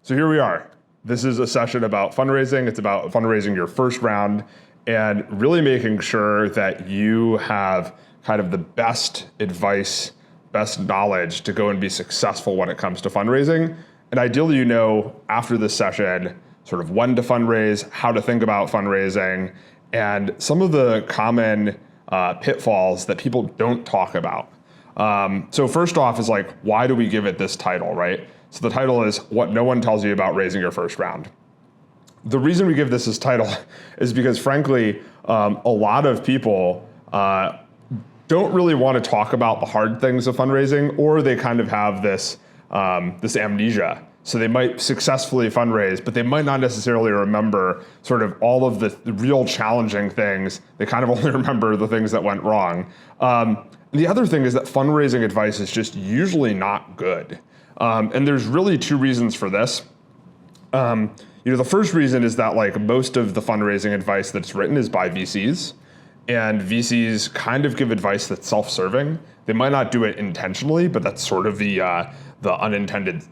So here we are. This is a session about fundraising. It's about fundraising your first round and really making sure that you have kind of the best advice, best knowledge to go and be successful when it comes to fundraising. And ideally, you know, after this session, sort of when to fundraise, how to think about fundraising, and some of the common pitfalls that people don't talk about. So first off is like, why do we give it this title, right? So the title is What No One Tells You About Raising Your First Round. The reason we give this title is because, frankly, a lot of people don't really want to talk about the hard things of fundraising, or they kind of have this amnesia. So they might successfully fundraise, but they might not necessarily remember sort of all of the real challenging things. They kind of only remember the things that went wrong. The other thing is that fundraising advice is just usually not good. And there's really two reasons for this. The first reason is that like most of the fundraising advice that's written is by VCs, and VCs kind of give advice that's self-serving. They might not do it intentionally, but that's sort of the unintended,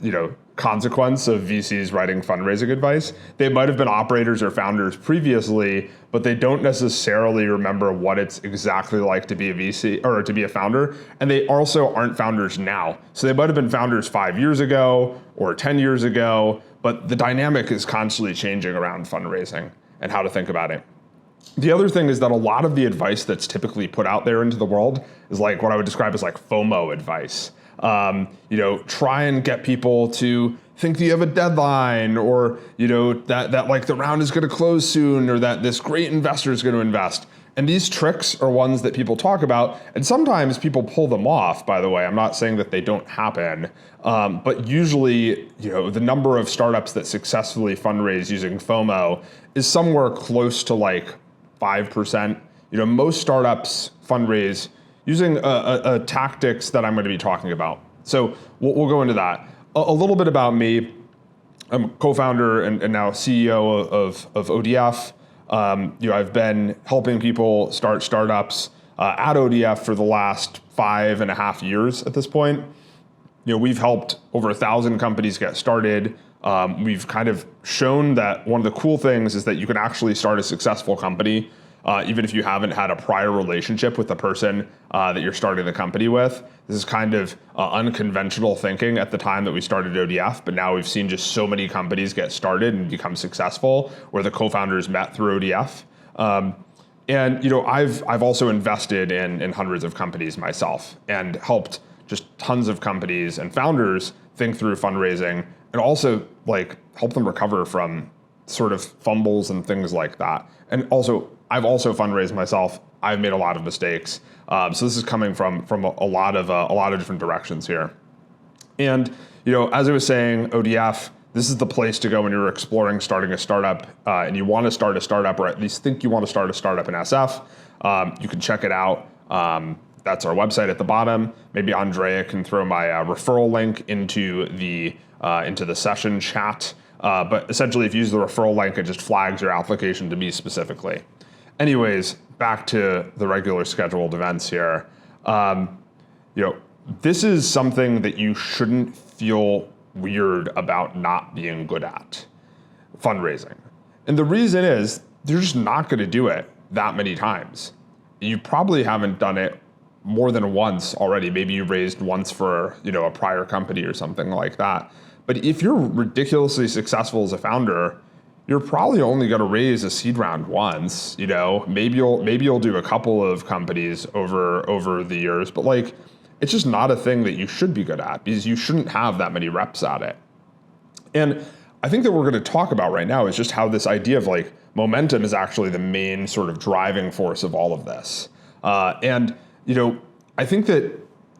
consequence of VCs writing fundraising advice. They might have been operators or founders previously, but they don't necessarily remember what it's exactly like to be a VC or to be a founder. And they also aren't founders now. So they might have been founders 5 years ago or 10 years ago, but the dynamic is constantly changing around fundraising and how to think about it. The other thing is that a lot of the advice that's typically put out there into the world is like what I would describe as like FOMO advice. Try and get people to think that you have a deadline, or, that like the round is going to close soon, or that this great investor is going to invest. And these tricks are ones that people talk about, and sometimes people pull them off, by the way. I'm not saying that they don't happen, but usually, the number of startups that successfully fundraise using FOMO is somewhere close to like 5%. Most startups fundraise using a tactics that I'm going to be talking about. So we'll go into that. A little bit about me. I'm co-founder and now CEO of ODF. I've been helping people start startups at ODF for the last 5.5 years at this point. We've helped over 1,000 companies get started. We've kind of shown that one of the cool things is that you can actually start a successful company even if you haven't had a prior relationship with the person that you're starting the company with. This is kind of unconventional thinking at the time that we started ODF, but now we've seen just so many companies get started and become successful where the co-founders met through ODF. I've also invested in hundreds of companies myself and helped just tons of companies and founders think through fundraising, and also like help them recover from sort of fumbles and things like that. And also, I've also fundraised myself. I've made a lot of mistakes. So this is coming from a lot of different directions here. And as I was saying, ODF, this is the place to go when you're exploring starting a startup, and you want to start a startup, or at least think you want to start a startup in SF. You can check it out. That's our website at the bottom. Maybe Andrea can throw my referral link into the session chat. But essentially, if you use the referral link, it just flags your application to me specifically. Anyways, back to the regular scheduled events here. This is something that you shouldn't feel weird about not being good at, fundraising. And the reason is you're just not going to do it that many times. You probably haven't done it more than once already. Maybe you raised once for a prior company or something like that. But if you're ridiculously successful as a founder, you're probably only going to raise a seed round once. Maybe you'll do a couple of companies over the years, but like it's just not a thing that you should be good at, because you shouldn't have that many reps at it. And I think that what we're going to talk about right now is just how this idea of like momentum is actually the main sort of driving force of all of this. I think that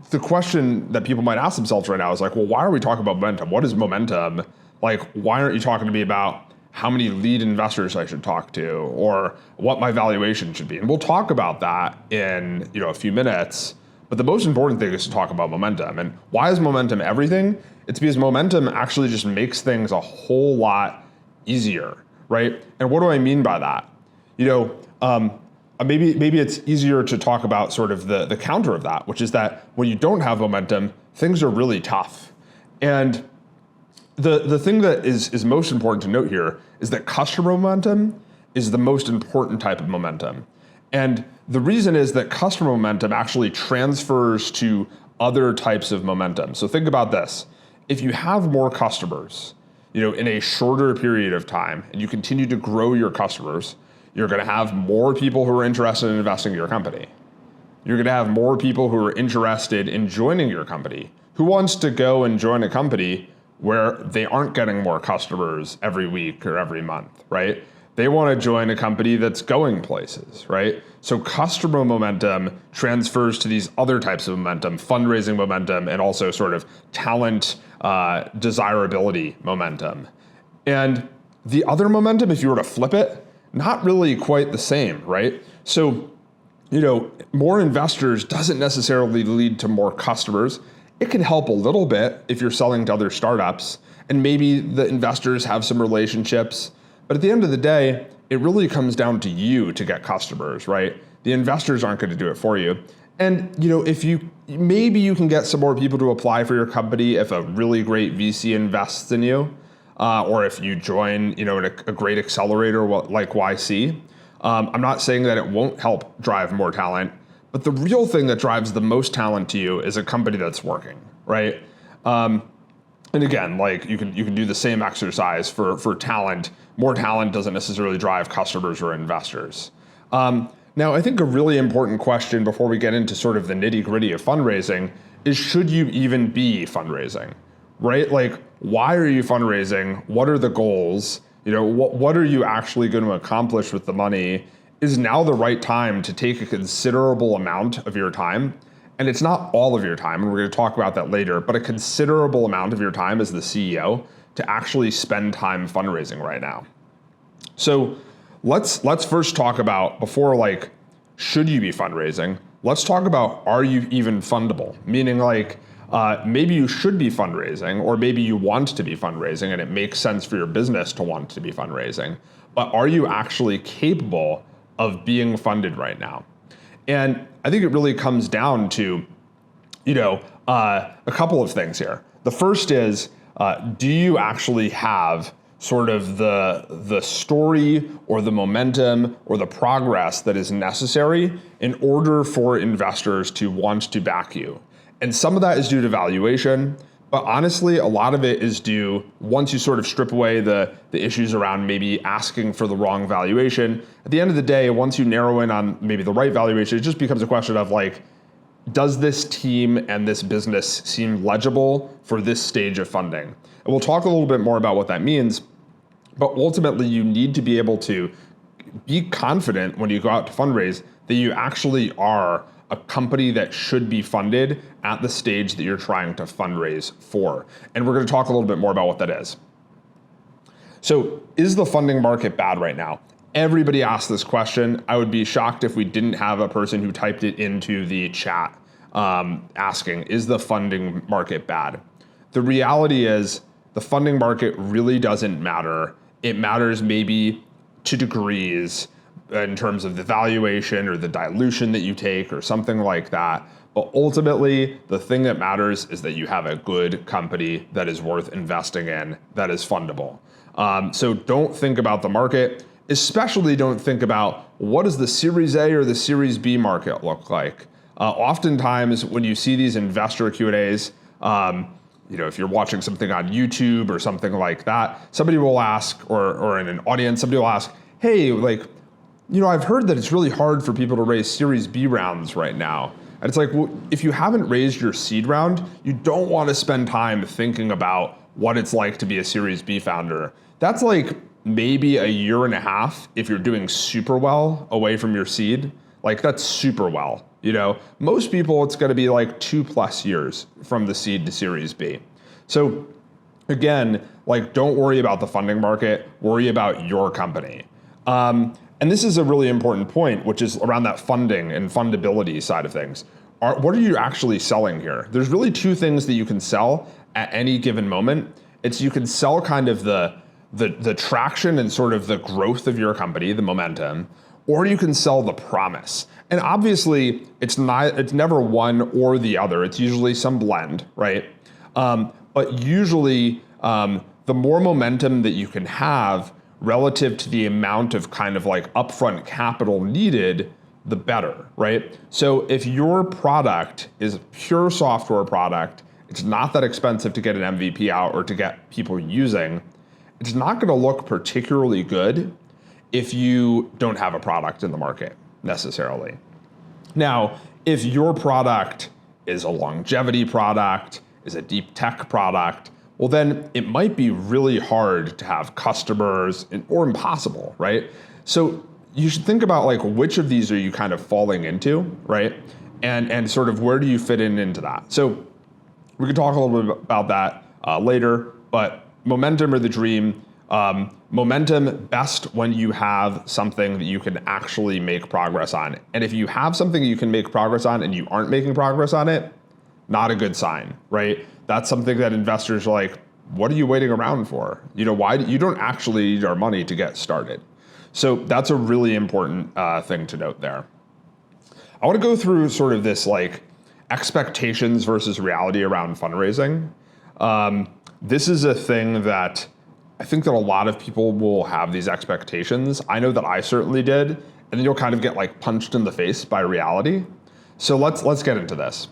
the question that people might ask themselves right now is like, well, why are we talking about momentum? What is momentum? Like, why aren't you talking to me about how many lead investors I should talk to, or what my valuation should be? And we'll talk about that in a few minutes. But the most important thing is to talk about momentum. And why is momentum everything? It's because momentum actually just makes things a whole lot easier, right? And what do I mean by that? Maybe it's easier to talk about sort of the counter of that, which is that when you don't have momentum, things are really tough. And The thing that is most important to note here is that customer momentum is the most important type of momentum. And the reason is that customer momentum actually transfers to other types of momentum. So think about this. If you have more customers, in a shorter period of time, and you continue to grow your customers, you're going to have more people who are interested in investing in your company. You're going to have more people who are interested in joining your company. Who wants to go and join a company where they aren't getting more customers every week or every month, right? They want to join a company that's going places, right? So customer momentum transfers to these other types of momentum, fundraising momentum, and also sort of talent desirability momentum. And the other momentum, if you were to flip it, not really quite the same, right? So, more investors doesn't necessarily lead to more customers. It can help a little bit if you're selling to other startups, and maybe the investors have some relationships. But at the end of the day, it really comes down to you to get customers, right? The investors aren't going to do it for you. And if maybe you can get some more people to apply for your company if a really great VC invests in you, or if you join a great accelerator like YC. I'm not saying that it won't help drive more talent, but the real thing that drives the most talent to you is a company that's working, right? And again, you can do the same exercise for talent. More talent doesn't necessarily drive customers or investors. Now, I think a really important question before we get into sort of the nitty-gritty of fundraising is, should you even be fundraising, right? Why are you fundraising? What are the goals? What are you actually going to accomplish with the money? Is now the right time to take a considerable amount of your time? And it's not all of your time, and we're going to talk about that later, but a considerable amount of your time as the CEO to actually spend time fundraising right now. So let's first talk about, before should you be fundraising, let's talk about, are you even fundable? Meaning maybe you should be fundraising, or maybe you want to be fundraising and it makes sense for your business to want to be fundraising, but are you actually capable of being funded right now? And I think it really comes down to, a couple of things here. The first is, do you actually have sort of the story or the momentum or the progress that is necessary in order for investors to want to back you? And some of that is due to valuation, but honestly, a lot of it is due, once you sort of strip away the issues around maybe asking for the wrong valuation, at the end of the day, once you narrow in on maybe the right valuation, it just becomes a question of does this team and this business seem legible for this stage of funding? And we'll talk a little bit more about what that means, but ultimately you need to be able to be confident when you go out to fundraise that you actually are a company that should be funded at the stage that you're trying to fundraise for. And we're going to talk a little bit more about what that is. So, is the funding market bad right now? Everybody asks this question. I would be shocked if we didn't have a person who typed it into the chat asking, is the funding market bad? The reality is the funding market really doesn't matter. It matters maybe to degrees in terms of the valuation or the dilution that you take or something like that. But ultimately, the thing that matters is that you have a good company that is worth investing in, that is fundable. So don't think about the market, especially don't think about what does the Series A or the Series B market look like. Oftentimes when you see these investor Q&As, if you're watching something on YouTube or something like that, somebody will ask, or in an audience, somebody will ask, hey, I've heard that it's really hard for people to raise Series B rounds right now. And it's well, if you haven't raised your seed round, you don't want to spend time thinking about what it's like to be a Series B founder. That's maybe a year and a half if you're doing super well away from your seed. That's super well. Most people, it's going to be 2+ years from the seed to Series B. So again, don't worry about the funding market, worry about your company. And this is a really important point, which is around that funding and fundability side of things. What are you actually selling here? There's really two things that you can sell at any given moment. It's you can sell kind of the traction and sort of the growth of your company, the momentum, or you can sell the promise. And obviously, it's never one or the other. It's usually some blend, right? But usually, the more momentum that you can have relative to the amount of kind of like upfront capital needed, the better, right? So if your product is a pure software product, it's not that expensive to get an MVP out or to get people using, it's not going to look particularly good if you don't have a product in the market necessarily. Now, if your product is a longevity product, is a deep tech product, well then it might be really hard to have customers or impossible, right? So you should think about like which of these are you kind of falling into, right? And sort of where do you fit into that? So we could talk a little bit about that later, but momentum or the dream, momentum best when you have something that you can actually make progress on. And if you have something you can make progress on and you aren't making progress on it, not a good sign, right? That's something that investors are like, what are you waiting around for? Why you don't actually need our money to get started. So that's a really important thing to note there. I want to go through sort of this like expectations versus reality around fundraising. This is a thing that I think that a lot of people will have these expectations. I know that I certainly did, and then you'll kind of get like punched in the face by reality. So let's get into this.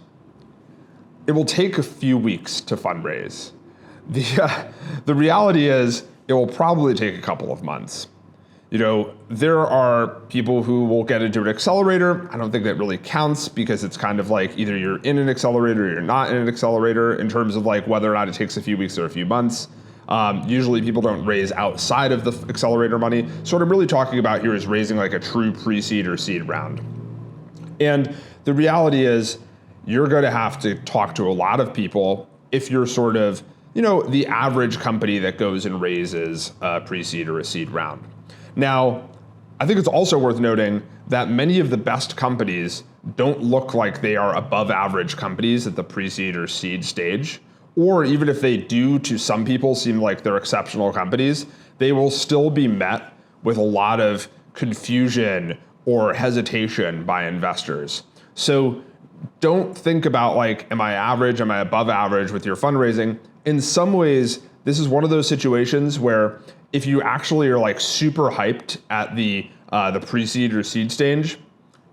It will take a few weeks to fundraise. The reality is it will probably take a couple of months. There are people who will get into an accelerator. I don't think that really counts because it's kind of like either you're in an accelerator or you're not in an accelerator in terms of like whether or not it takes a few weeks or a few months. Usually people don't raise outside of the accelerator money. So what I'm really talking about here is raising like a true pre-seed or seed round. And the reality is you're going to have to talk to a lot of people if you're sort of, the average company that goes and raises a pre-seed or a seed round. Now, I think it's also worth noting that many of the best companies don't look like they are above average companies at the pre-seed or seed stage. Or even if they do, to some people, seem like they're exceptional companies, they will still be met with a lot of confusion or hesitation by investors. So don't think about like, am I average, am I above average with your fundraising? In some ways, this is one of those situations where if you actually are like super hyped at the pre-seed or seed stage,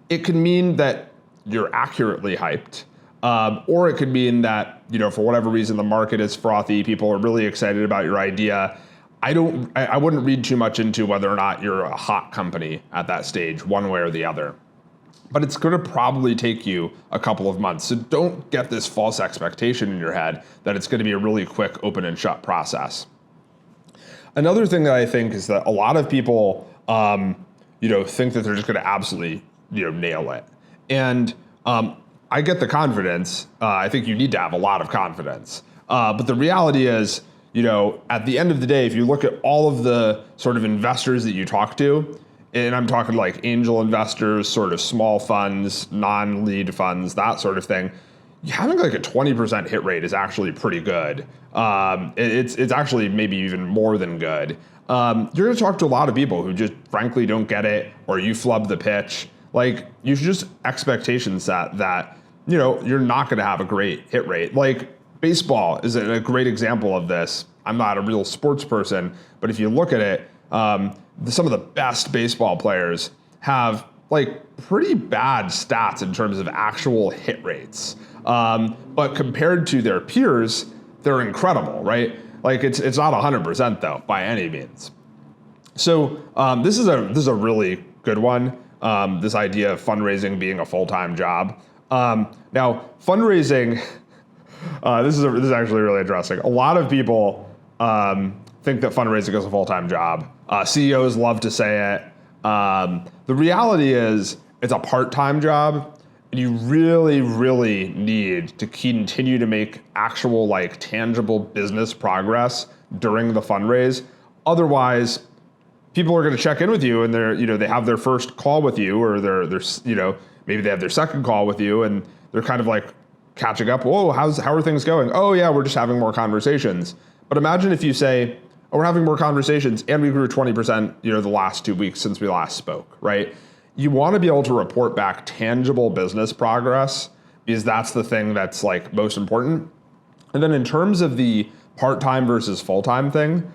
it can mean that you're accurately hyped. Or it could mean that, for whatever reason, the market is frothy, people are really excited about your idea. I wouldn't read too much into whether or not you're a hot company at that stage, one way or the other. But it's going to probably take you a couple of months. So don't get this false expectation in your head that it's going to be a really quick open and shut process. Another thing that I think is that a lot of people, think that they're just going to absolutely, nail it. And I get the confidence. I think you need to have a lot of confidence. But the reality is, at the end of the day, if you look at all of the sort of investors that you talk to, and I'm talking like angel investors, sort of small funds, non-lead funds, that sort of thing, having like a 20% hit rate is actually pretty good. It's actually maybe even more than good. You're going to talk to a lot of people who just frankly don't get it, or you flub the pitch. Like, you should just expectation set that, you're not going to have a great hit rate. Like, baseball is a great example of this. I'm not a real sports person, but if you look at it, some of the best baseball players have like pretty bad stats in terms of actual hit rates. But compared to their peers, they're incredible, right? Like, it's not 100% though, by any means. So this is a really good one. This idea of fundraising being a full-time job. Now, fundraising, this is actually really interesting. A lot of people think that fundraising is a full-time job. CEOs love to say it. The reality is it's a part-time job, and you really, really need to continue to make actual like tangible business progress during the fundraise. Otherwise, people are going to check in with you, and they have their first call with you, or they're maybe they have their second call with you, and they're kind of like catching up. Whoa, how are things going? Oh yeah, we're just having more conversations. But imagine if you say, oh, we're having more conversations and we grew 20%, the last 2 weeks since we last spoke, right? You want to be able to report back tangible business progress, because that's the thing that's like most important. And then in terms of the part-time versus full-time thing.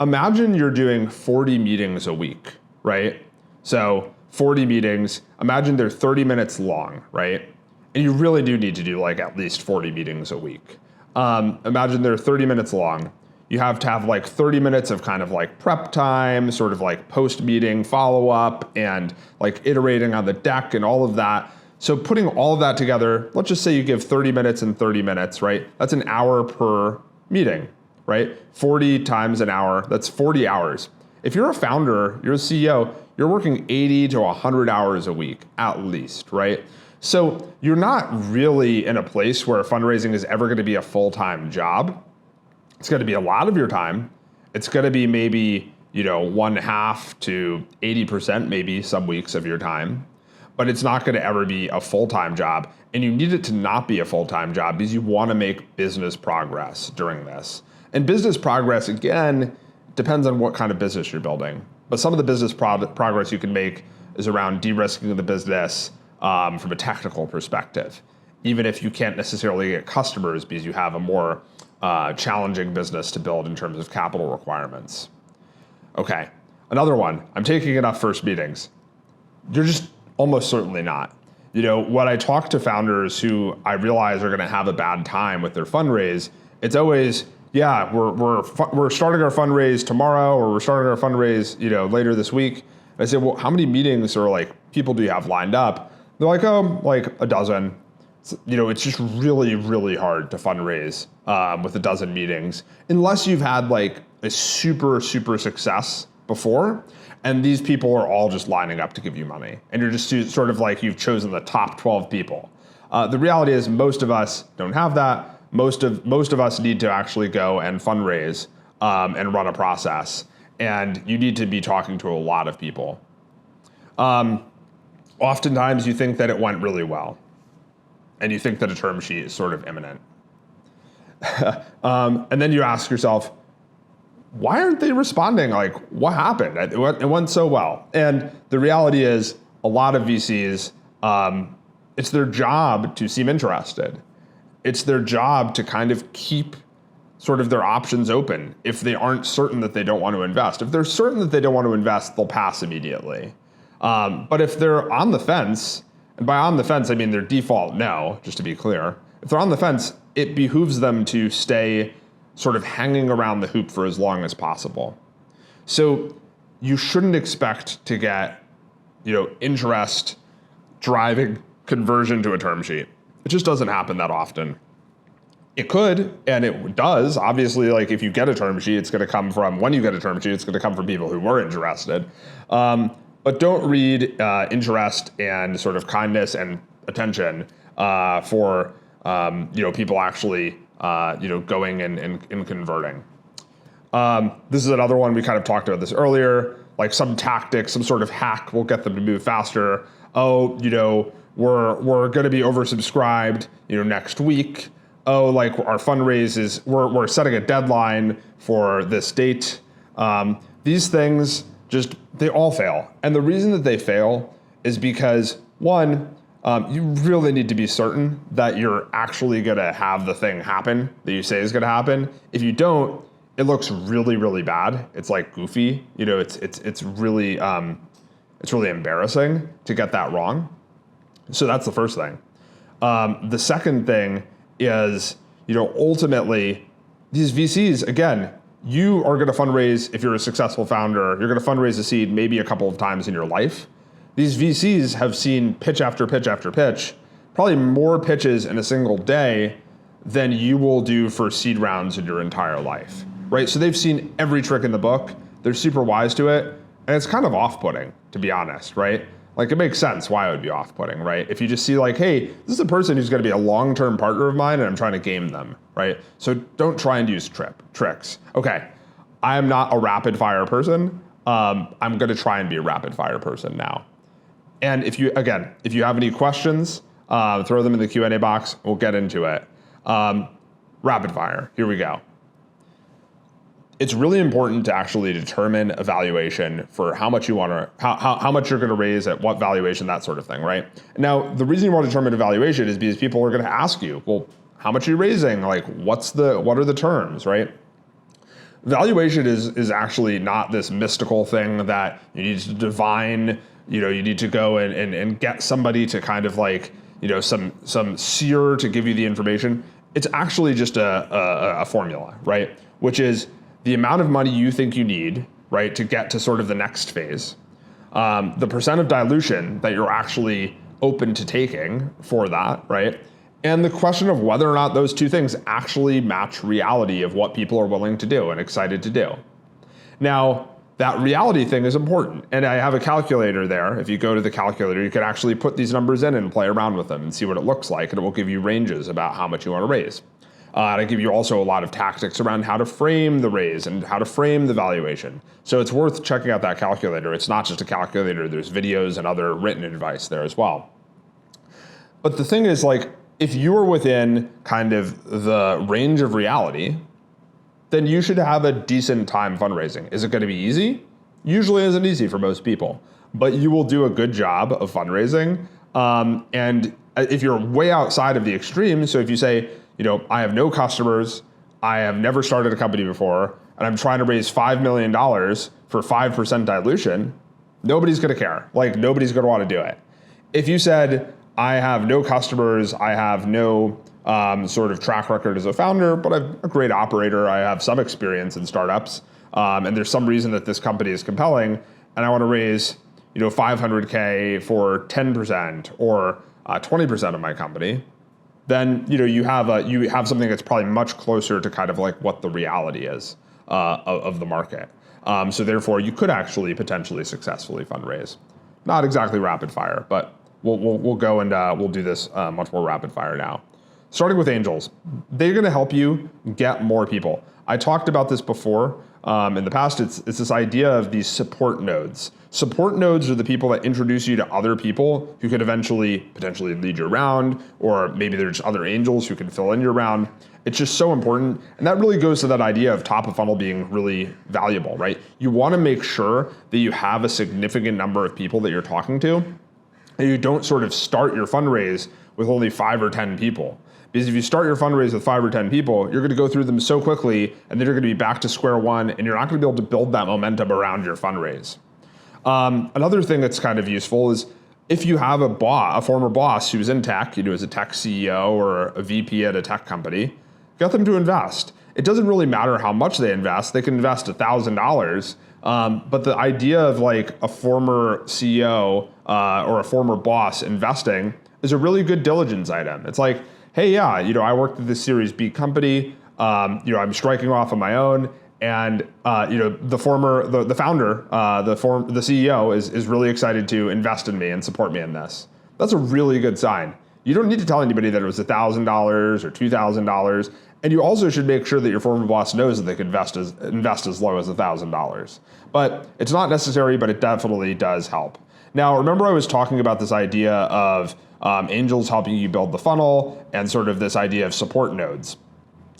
Imagine you're doing 40 meetings a week, right? So 40 meetings, imagine they're 30 minutes long, right? And you really do need to do like at least 40 meetings a week. Imagine they're 30 minutes long. You have to have like 30 minutes of kind of like prep time, sort of like post-meeting follow-up and like iterating on the deck and all of that. So putting all of that together, let's just say you give 30 minutes and 30 minutes, right? That's an hour per meeting, right? 40 times an hour, that's 40 hours. If you're a founder, you're a CEO, you're working 80 to 100 hours a week at least, right? So you're not really in a place where fundraising is ever going to be a full-time job. It's going to be a lot of your time. It's going to be maybe, 1/2 to 80% maybe some weeks of your time, but it's not going to ever be a full-time job. And you need it to not be a full-time job because you want to make business progress during this. And business progress, again, depends on what kind of business you're building. But some of the business progress you can make is around de-risking the business from a technical perspective, even if you can't necessarily get customers because you have a more challenging business to build in terms of capital requirements. Okay, another one. I'm taking enough first meetings. You're just almost certainly not. When I talk to founders who I realize are going to have a bad time with their fundraise, it's always, yeah, we're starting our fundraise tomorrow, or we're starting our fundraise, later this week. And I say, well, how many meetings or like people do you have lined up? They're like, oh, like a dozen. It's just really, really hard to fundraise with a dozen meetings unless you've had like a super, super success before. And these people are all just lining up to give you money. And you're just sort of like you've chosen the top 12 people. The reality is most of us don't have that. Most of us need to actually go and fundraise and run a process. And you need to be talking to a lot of people. Oftentimes you think that it went really well. And you think that a term sheet is sort of imminent. And then you ask yourself, why aren't they responding? Like, what happened? It went so well. And the reality is a lot of VCs, it's their job to seem interested. It's their job to kind of keep sort of their options open if they aren't certain that they don't want to invest. If they're certain that they don't want to invest, they'll pass immediately. But if they're on the fence, and by on the fence, I mean their default no, just to be clear. If they're on the fence, it behooves them to stay sort of hanging around the hoop for as long as possible. So you shouldn't expect to get, interest driving conversion to a term sheet. It just doesn't happen that often. It could, and it does. Obviously, like if you get a term sheet, it's going to come from, when you get a term sheet, it's going to come from people who were interested. But don't read interest and sort of kindness and attention for people actually going and converting. This is another one we kind of talked about this earlier. Like some tactic, some sort of hack will get them to move faster. Oh, we're going to be oversubscribed, next week. Oh, like our fundraise is we're setting a deadline for this date. These things they all fail. And the reason that they fail is because, one, you really need to be certain that you're actually going to have the thing happen that you say is going to happen. If you don't, it looks really, really bad. It's like goofy. It's really embarrassing to get that wrong. So that's the first thing. The second thing is, ultimately, these VCs, again, you are going to fundraise, if you're a successful founder, you're going to fundraise a seed maybe a couple of times in your life. These VCs have seen pitch after pitch after pitch, probably more pitches in a single day than you will do for seed rounds in your entire life, right? So they've seen every trick in the book. They're super wise to it. And it's kind of off-putting, to be honest, right? Like it makes sense why it would be off-putting, right? If you just see like, hey, this is a person who's going to be a long-term partner of mine and I'm trying to game them, right? So don't try and use tricks. Okay, I am not a rapid fire person. I'm going to try and be a rapid fire person now. And if you have any questions, throw them in the Q&A box. We'll get into it. Rapid fire, here we go. It's really important to actually determine a valuation for how much you want to, how much you're going to raise at what valuation, that sort of thing, right? Now, the reason you want to determine a valuation is because people are going to ask you, well, how much are you raising? Like, what are the terms, right? Valuation is actually not this mystical thing that you need to divine, you need to go and get somebody to kind of like, some seer to give you the information. It's actually just a formula, right? Which is the amount of money you think you need, right, to get to sort of the next phase, the percent of dilution that you're actually open to taking for that, right? And the question of whether or not those two things actually match reality of what people are willing to do and excited to do. Now, that reality thing is important. And I have a calculator there. If you go to the calculator, you can actually put these numbers in and play around with them and see what it looks like. And it will give you ranges about how much you want to raise. And I give you also a lot of tactics around how to frame the raise and how to frame the valuation. So it's worth checking out that calculator. It's not just a calculator. There's videos and other written advice there as well. But the thing is, like, if you are within kind of the range of reality, then you should have a decent time fundraising. Is it going to be easy? Usually isn't easy for most people, but you will do a good job of fundraising. And if you're way outside of the extreme, so if you say, I have no customers, I have never started a company before, and I'm trying to raise $5 million for 5% dilution, nobody's going to care. Like, nobody's going to want to do it. If you said, I have no customers, I have no sort of track record as a founder, but I'm a great operator, I have some experience in startups, and there's some reason that this company is compelling, and I want to raise $500K for 10% or 20% of my company, then you have something that's probably much closer to kind of like what the reality is of the market. So therefore, you could actually potentially successfully fundraise. Not exactly rapid fire, but we'll go and we'll do this much more rapid fire now. Starting with angels, they're going to help you get more people. I talked about this before in the past. It's this idea of these support nodes. Support nodes are the people that introduce you to other people who could eventually potentially lead you around, or maybe there's other angels who can fill in your round. It's just so important. And that really goes to that idea of top of funnel being really valuable, right? You want to make sure that you have a significant number of people that you're talking to, and you don't sort of start your fundraise with only 5 or 10 people. Because if you start your fundraise with 5 or 10 people, you're going to go through them so quickly, and then you're going to be back to square one, and you're not going to be able to build that momentum around your fundraise. Another thing that's kind of useful is if you have a former boss who's in tech, as a tech CEO or a VP at a tech company, get them to invest. It doesn't really matter how much they invest. They can invest $1,000. But the idea of like a former CEO or a former boss investing is a really good diligence item. It's like, hey, yeah, I worked at this Series B company. I'm striking off on my own, and the founder, the CEO is really excited to invest in me and support me in this. That's a really good sign. You don't need to tell anybody that it was $1,000 or $2,000, and you also should make sure that your former boss knows that they can invest as low as $1,000. But it's not necessary, but it definitely does help. Now, remember I was talking about this idea of angels helping you build the funnel and sort of this idea of support nodes.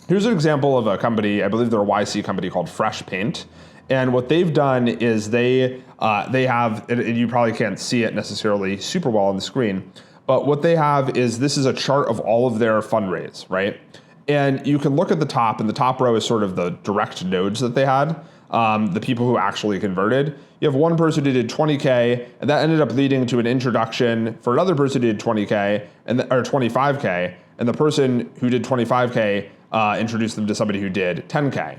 Here's an example of a company, I believe they're a YC company called Freshpaint. And what they've done is they have, and you probably can't see it necessarily super well on the screen, but what they have is this is a chart of all of their fundraise, right? And you can look at the top, and the top row is sort of the direct nodes that they had, the people who actually converted. You have one person who did 20K, and that ended up leading to an introduction for another person who did 20K or 25K, and the person who did 25K introduced them to somebody who did 10K.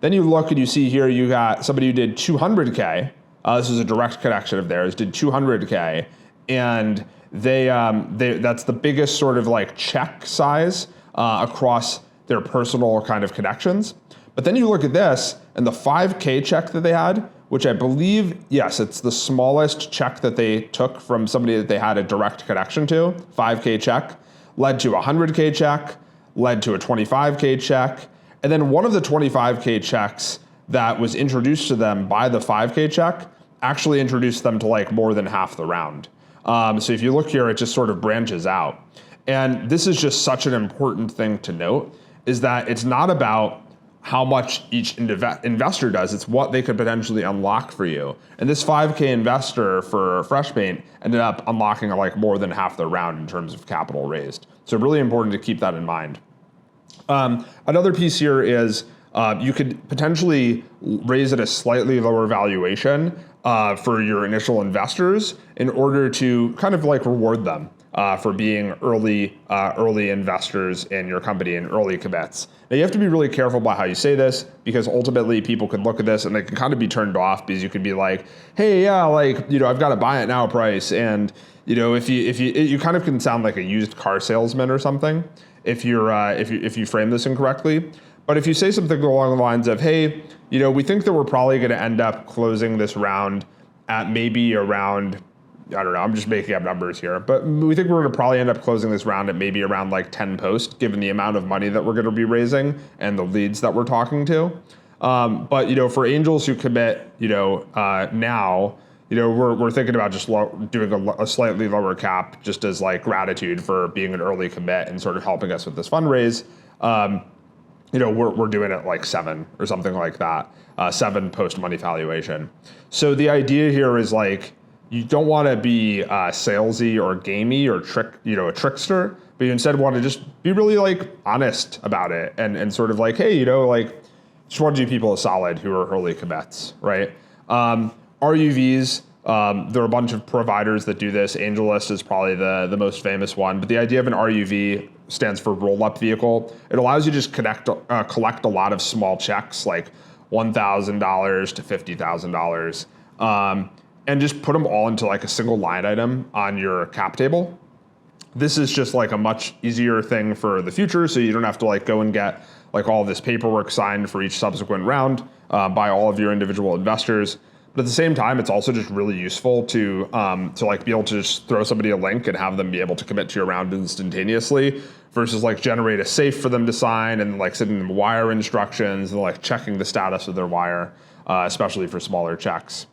Then you look and you see here you got somebody who did 200K. This is a direct connection of theirs, did 200K, and they that's the biggest sort of like check size across their personal kind of connections. But then you look at this, and the 5K check that they had, which I believe, yes, it's the smallest check that they took from somebody that they had a direct connection to, 5K check, led to a 100K check, led to a 25K check, and then one of the 25K checks that was introduced to them by the 5K check actually introduced them to like more than half the round. So if you look here, it just sort of branches out. And this is just such an important thing to note, is that it's not about how much each investor does, it's what they could potentially unlock for you. And this 5K investor for Freshpaint ended up unlocking like more than half the round in terms of capital raised. So really important to keep that in mind. Another piece here is you could potentially raise at a slightly lower valuation for your initial investors in order to kind of like reward them for being early investors in your company and early commits. Now you have to be really careful about how you say this, because ultimately people could look at this and they can kind of be turned off, because you could be like, hey, yeah, like, I've got a buy it now price. And, if you kind of can sound like a used car salesman or something if you frame this incorrectly. But if you say something along the lines of, hey, we think that we're probably going to end up closing this round at maybe around, I don't know, I'm just making up numbers here, but we think we're going to probably end up closing this round at maybe around like 10 post, given the amount of money that we're going to be raising and the leads that we're talking to. But for angels who commit, now, we're thinking about just doing a slightly lower cap, just as like gratitude for being an early commit and sort of helping us with this fundraise. We're doing it like 7 or something like that, 7 post money valuation. So the idea here is like, you don't want to be salesy or gamey or a trickster, but you instead want to just be really like honest about it and sort of like, hey, just want to do people a solid who are early commits, right? RUVs, there are a bunch of providers that do this. AngelList is probably the most famous one, but the idea of an RUV stands for roll-up vehicle. It allows you to just collect a lot of small checks, like $1,000 to $50,000, and just put them all into like a single line item on your cap table. This is just like a much easier thing for the future, so you don't have to like go and get like all this paperwork signed for each subsequent round by all of your individual investors. But at the same time, it's also just really useful to like be able to just throw somebody a link and have them be able to commit to your round instantaneously, versus like generate a safe for them to sign and like sending them wire instructions and like checking the status of their wire, especially for smaller checks.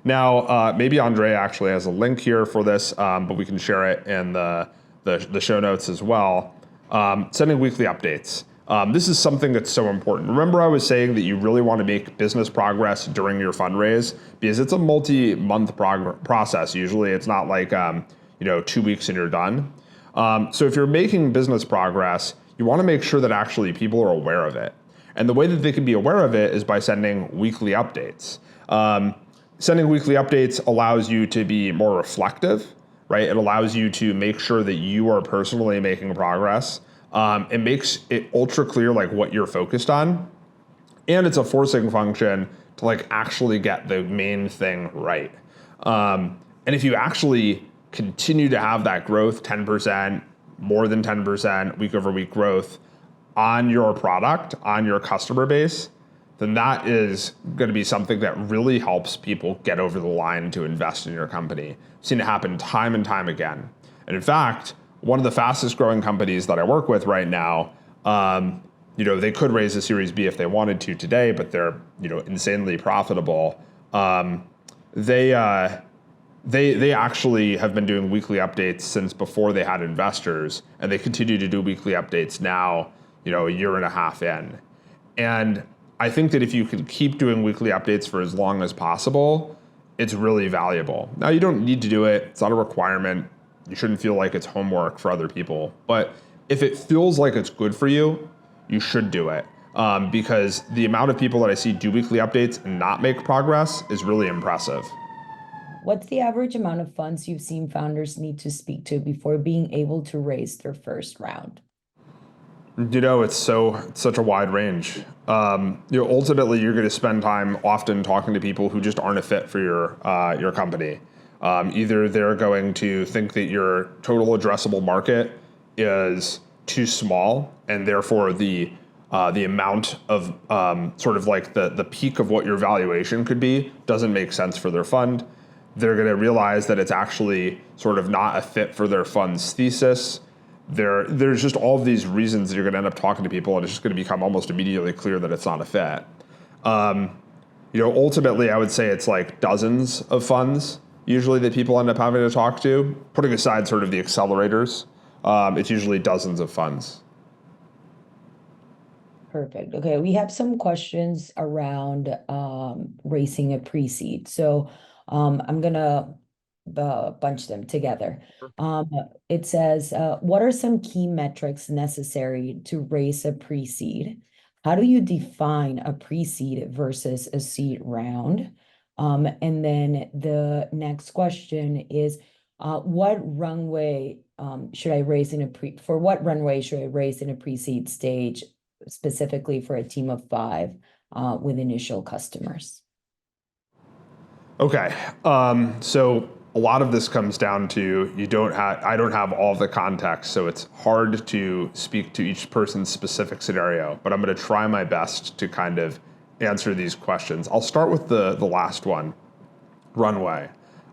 Now, maybe Andre actually has a link here for this, but we can share it in the show notes as well. Sending weekly updates. This is something that's so important. Remember I was saying that you really want to make business progress during your fundraise, because it's a multi-month process. Usually it's not like 2 weeks and you're done. So if you're making business progress, you want to make sure that actually people are aware of it. And the way that they can be aware of it is by sending weekly updates. Sending weekly updates allows you to be more reflective, right? It allows you to make sure that you are personally making progress. It makes it ultra clear like what you're focused on. And it's a forcing function to like actually get the main thing right. And if you actually continue to have that growth, 10%, more than 10% week over week growth on your product, on your customer base, then that is going to be something that really helps people get over the line to invest in your company. I've seen it happen time and time again. And in fact, one of the fastest growing companies that I work with right now, they could raise a Series B if they wanted to today, but they're insanely profitable. They actually have been doing weekly updates since before they had investors, and they continue to do weekly updates now, a year and a half in. And I think that if you can keep doing weekly updates for as long as possible, it's really valuable. Now, you don't need to do it. It's not a requirement. You shouldn't feel like it's homework for other people. But if it feels like it's good for you, you should do it. Because the amount of people that I see do weekly updates and not make progress is really impressive. What's the average amount of funds you've seen founders need to speak to before being able to raise their first round? It's such a wide range. Ultimately, you're going to spend time often talking to people who just aren't a fit for your company. Either they're going to think that your total addressable market is too small, and therefore the amount of sort of like the peak of what your valuation could be doesn't make sense for their fund. They're going to realize that it's actually sort of not a fit for their fund's thesis. There's just all of these reasons that you're going to end up talking to people, and it's just going to become almost immediately clear that it's not a fit. Ultimately, I would say it's like dozens of funds usually that people end up having to talk to, putting aside sort of the accelerators. It's usually dozens of funds. Perfect. Okay, we have some questions around raising a pre-seed. So I'm gonna bunch them together. It says, what are some key metrics necessary to raise a pre-seed? How do you define a pre-seed versus a seed round? And then the next question is, what runway should I raise in a for what runway should I raise in a pre-seed stage, specifically for a team of 5 with initial customers? Okay. So a lot of this comes down to I don't have all the context, so it's hard to speak to each person's specific scenario, but I'm going to try my best to kind of answer these questions. I'll start with the last one, runway.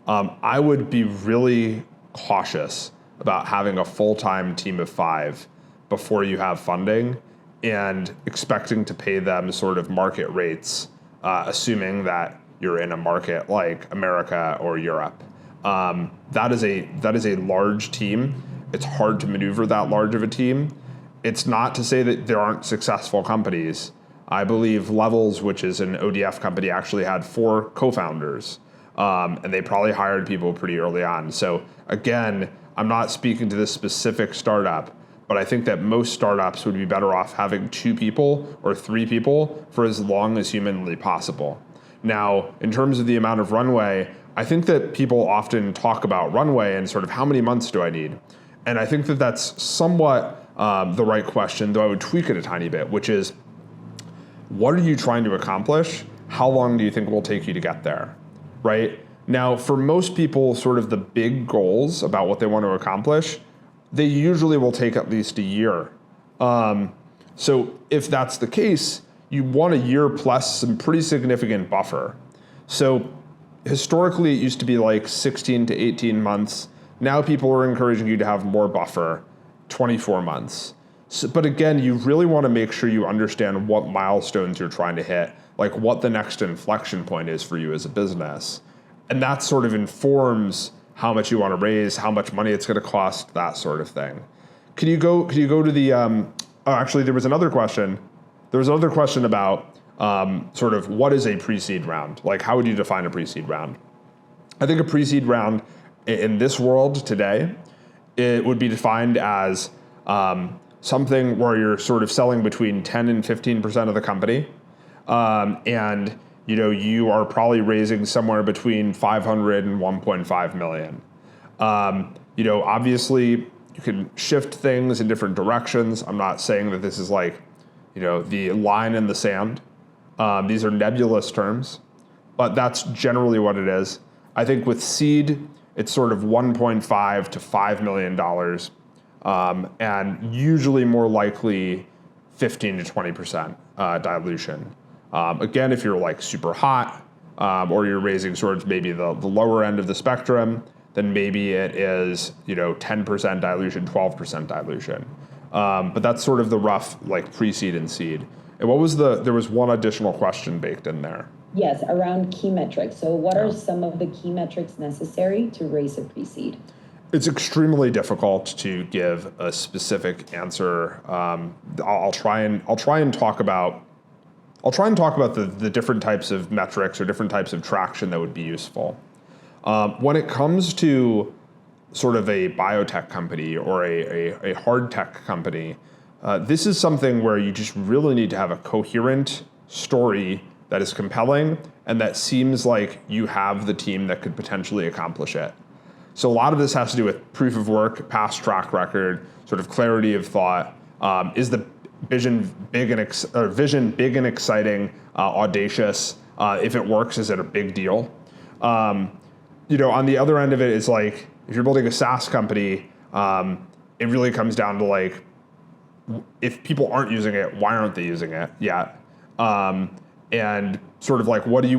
I would be really cautious about having a full-time team of 5 before you have funding and expecting to pay them sort of market rates, assuming that you're in a market like America or Europe. That is a large team. It's hard to maneuver that large of a team. It's not to say that there aren't successful companies. I believe Levels, which is an ODF company, actually had 4 co-founders, and they probably hired people pretty early on. So again, I'm not speaking to this specific startup, but I think that most startups would be better off having 2 people or 3 people for as long as humanly possible. Now, in terms of the amount of runway, I think that people often talk about runway and sort of how many months do I need? And I think that that's somewhat the right question, though I would tweak it a tiny bit, which is, what are you trying to accomplish? How long do you think it will take you to get there, right? Now, for most people, sort of the big goals about what they want to accomplish, they usually will take at least a year. So if that's the case, you want a year plus some pretty significant buffer. So historically, it used to be like 16 to 18 months. Now people are encouraging you to have more buffer, 24 months. So, but again, you really want to make sure you understand what milestones you're trying to hit, like what the next inflection point is for you as a business. And that sort of informs how much you want to raise, how much money it's going to cost, that sort of thing. Could you go to the, actually there was another question. There was another question about sort of what is a pre-seed round? Like, how would you define a pre-seed round? I think a pre-seed round in this world today, it would be defined as something where you're sort of selling between 10 and 15% of the company. And you are probably raising somewhere between 500 and 1.5 million. Obviously you can shift things in different directions. I'm not saying that this is like, the line in the sand. These are nebulous terms, but that's generally what it is. I think with seed, it's sort of 1.5 to $5 million, and usually more likely 15 to 20% dilution. Again, if you're like super hot, or you're raising sort of maybe the lower end of the spectrum, then maybe it is 10% dilution, 12% dilution. But that's sort of the rough like pre-seed and seed. And there was one additional question baked in there. Yes, around key metrics. So what are some of the key metrics necessary to raise a pre-seed? It's extremely difficult to give a specific answer. I'll try and talk about the different types of metrics or different types of traction that would be useful. When it comes to sort of a biotech company or a hard tech company, this is something where you just really need to have a coherent story that is compelling and that seems like you have the team that could potentially accomplish it. So a lot of this has to do with proof of work, past track record, sort of clarity of thought. Is the vision big and exciting, audacious? If it works, is it a big deal? On the other end of it, it's like if you're building a SaaS company, it really comes down to like, if people aren't using it, why aren't they using it yet? And sort of like, what do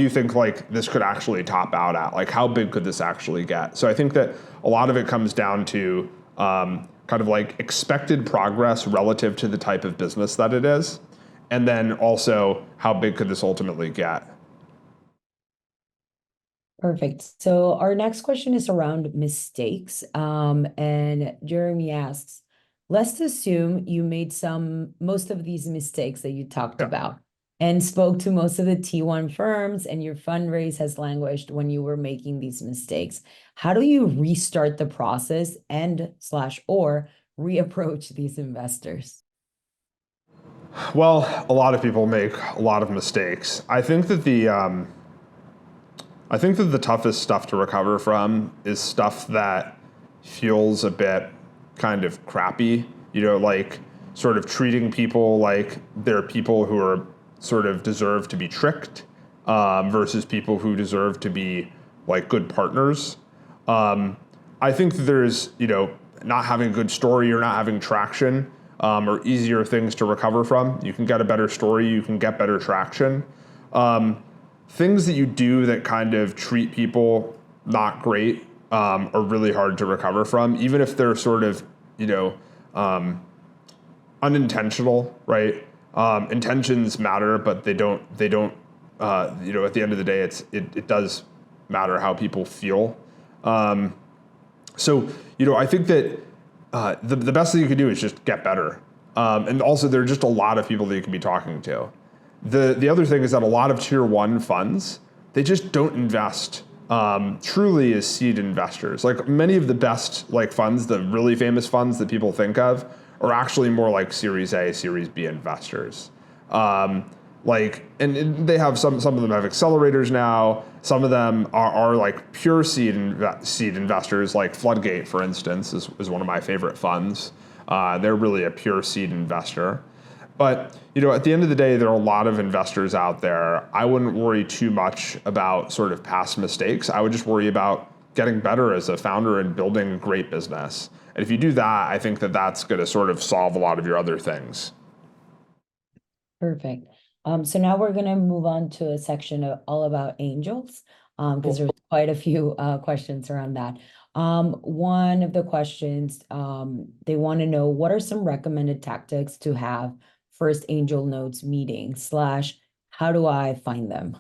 you think like this could actually top out at? Like, how big could this actually get? So I think that a lot of it comes down to kind of like expected progress relative to the type of business that it is, and then also how big could this ultimately get? Perfect. So our next question is around mistakes. And Jeremy asks, let's assume you made most of these mistakes that you talked about. and spoke to most of the T1 firms, and your fundraise has languished when you were making these mistakes. How do you restart the process and slash or reapproach these investors? Well, a lot of people make a lot of mistakes. I think that the toughest stuff to recover from is stuff that feels a bit kind of crappy, like sort of treating people like they're people who are sort of deserve to be tricked versus people who deserve to be like good partners. I think that there's, not having a good story or not having traction or easier things to recover from. You can get a better story, you can get better traction. Things that you do that kind of treat people not great are really hard to recover from, even if they're sort of, unintentional, right? Intentions matter, but they don't, at the end of the day, it does matter how people feel. So, I think that the best thing you can do is just get better. And also there are just a lot of people that you can be talking to. The other thing is that a lot of tier one funds, they just don't invest truly as seed investors. Like many of the best like funds, the really famous funds that people think of, are actually more like Series A, Series B investors. And they have some of them have accelerators now. Some of them are like pure seed investors, like Floodgate, for instance, is one of my favorite funds. They're really a pure seed investor. But, at the end of the day, there are a lot of investors out there. I wouldn't worry too much about sort of past mistakes. I would just worry about getting better as a founder and building a great business. And if you do that, I think that that's going to sort of solve a lot of your other things. Perfect. So now we're going to move on to a section all about angels, because there's quite a few questions around that. One of the questions, they want to know, what are some recommended tactics to have first angel nodes meeting / how do I find them?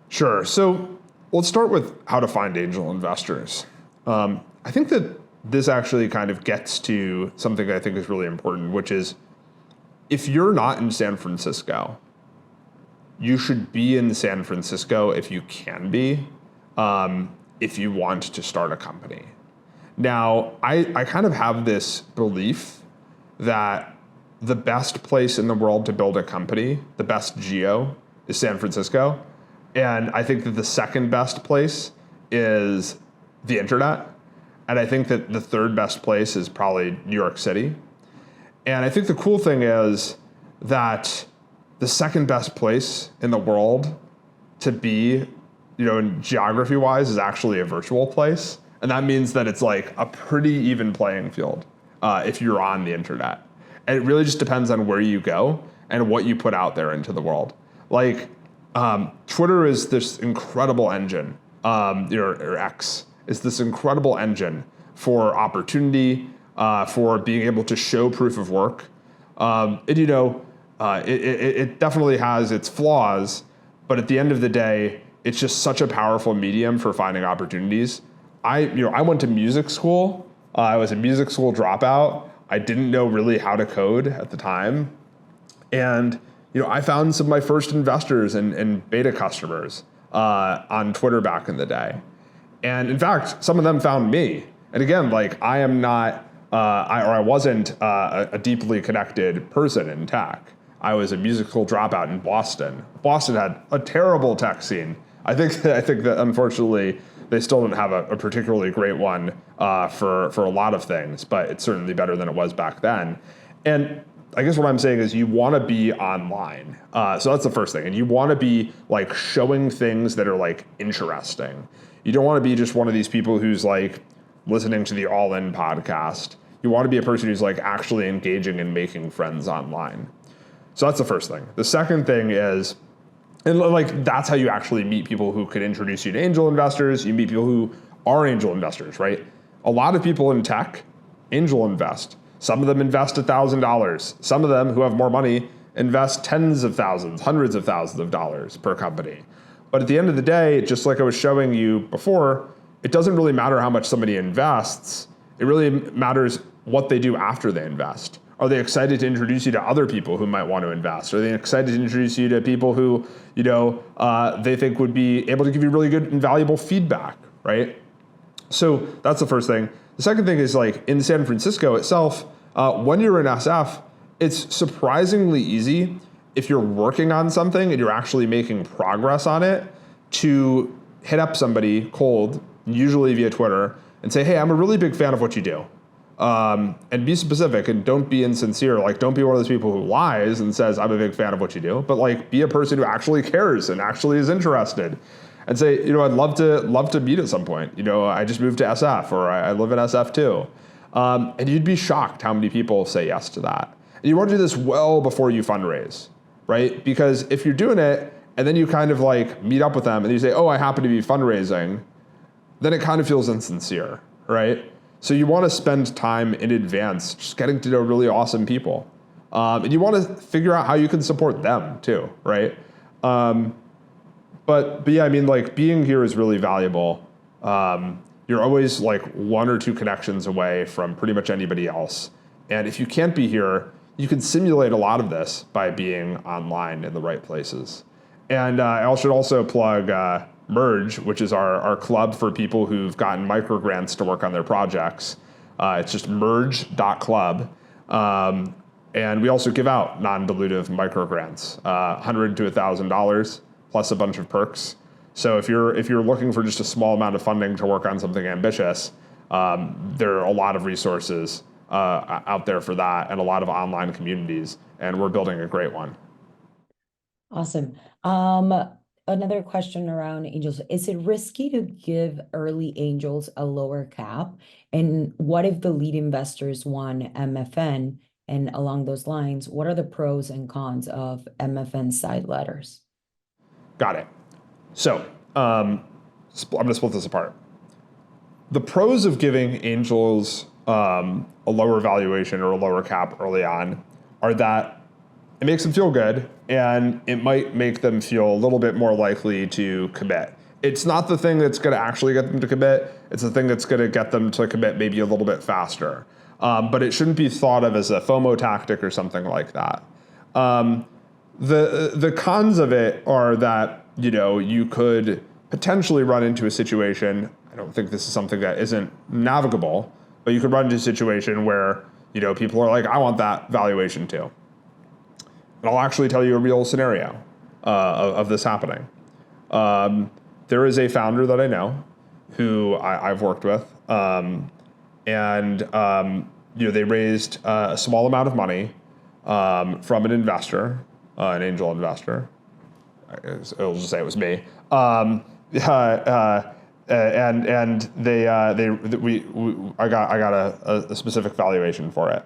Sure. So let's start with how to find angel investors. I think that this actually kind of gets to something I think is really important, which is if you're not in San Francisco, you should be in San Francisco if you can be, if you want to start a company. Now, I kind of have this belief that the best place in the world to build a company, the best geo, is San Francisco. And I think that the second best place is the internet. And I think that the third best place is probably New York City. And I think the cool thing is that the second best place in the world to be, geography-wise is actually a virtual place. And that means that it's like a pretty even playing field if you're on the internet. And it really just depends on where you go and what you put out there into the world. Like Twitter is this incredible engine, or X is this incredible engine for opportunity, for being able to show proof of work. It definitely has its flaws, but at the end of the day, it's just such a powerful medium for finding opportunities. I went to music school. I was a music school dropout. I didn't know really how to code at the time. And, I found some of my first investors and beta customers on Twitter back in the day. And in fact, some of them found me. And again, like I am not, I wasn't a deeply connected person in tech. I was a music school dropout in Boston. Boston had a terrible tech scene. I think that unfortunately they still don't have a particularly great one for a lot of things, but it's certainly better than it was back then. And I guess what I'm saying is you want to be online. So that's the first thing. And you want to be like showing things that are like interesting. You don't want to be just one of these people who's like listening to the All In podcast. You want to be a person who's like actually engaging and making friends online. So that's the first thing. The second thing is, and like that's how you actually meet people who could introduce you to angel investors. You meet people who are angel investors, right? A lot of people in tech angel invest. Some of them invest $1,000. Some of them who have more money invest tens of thousands, hundreds of thousands of dollars per company. But at the end of the day, just like I was showing you before, it doesn't really matter how much somebody invests. It really matters what they do after they invest, Are they excited to introduce you to other people who might want to invest? Are they excited to introduce you to people who, they think would be able to give you really good and valuable feedback, right? So that's the first thing. The second thing is like in San Francisco itself, when you're in SF, it's surprisingly easy if you're working on something and you're actually making progress on it to hit up somebody cold, usually via Twitter, and say, hey, I'm a really big fan of what you do. And be specific and don't be insincere. Like, don't be one of those people who lies and says, I'm a big fan of what you do, but like be a person who actually cares and actually is interested and say, I'd love to meet at some point. I just moved to SF or I live in SF too. And you'd be shocked how many people say yes to that. And you want to do this well before you fundraise, right? Because if you're doing it and then you kind of like meet up with them and you say, oh, I happen to be fundraising, then it kind of feels insincere, right? So you want to spend time in advance just getting to know really awesome people. And you want to figure out how you can support them too, right? But yeah, I mean, like being here is really valuable. You're always like one or two connections away from pretty much anybody else. And if you can't be here, you can simulate a lot of this by being online in the right places. And I should also plug Merge, which is our club for people who've gotten microgrants to work on their projects. It's just merge.club. And we also give out non-dilutive microgrants, $100 to $1,000 plus a bunch of perks. So if you're looking for just a small amount of funding to work on something ambitious, there are a lot of resources out there for that and a lot of online communities, and we're building a great one. Awesome. Another question around angels. Is it risky to give early angels a lower cap? And what if the lead investors want MFN? And along those lines, what are the pros and cons of MFN side letters? Got it. So I'm going to split this apart. The pros of giving angels a lower valuation or a lower cap early on are that it makes them feel good, and it might make them feel a little bit more likely to commit. It's not the thing that's going to actually get them to commit. It's the thing that's going to get them to commit maybe a little bit faster. But it shouldn't be thought of as a FOMO tactic or something like that. The cons of it are that you could potentially run into a situation. I don't think this is something that isn't navigable, but you could run into a situation where people are like, I want that valuation too. And I'll actually tell you a real scenario of this happening. There is a founder that I know who I've worked with, and they raised a small amount of money from an investor, an angel investor. It'll just say it was me. And I got a specific valuation for it.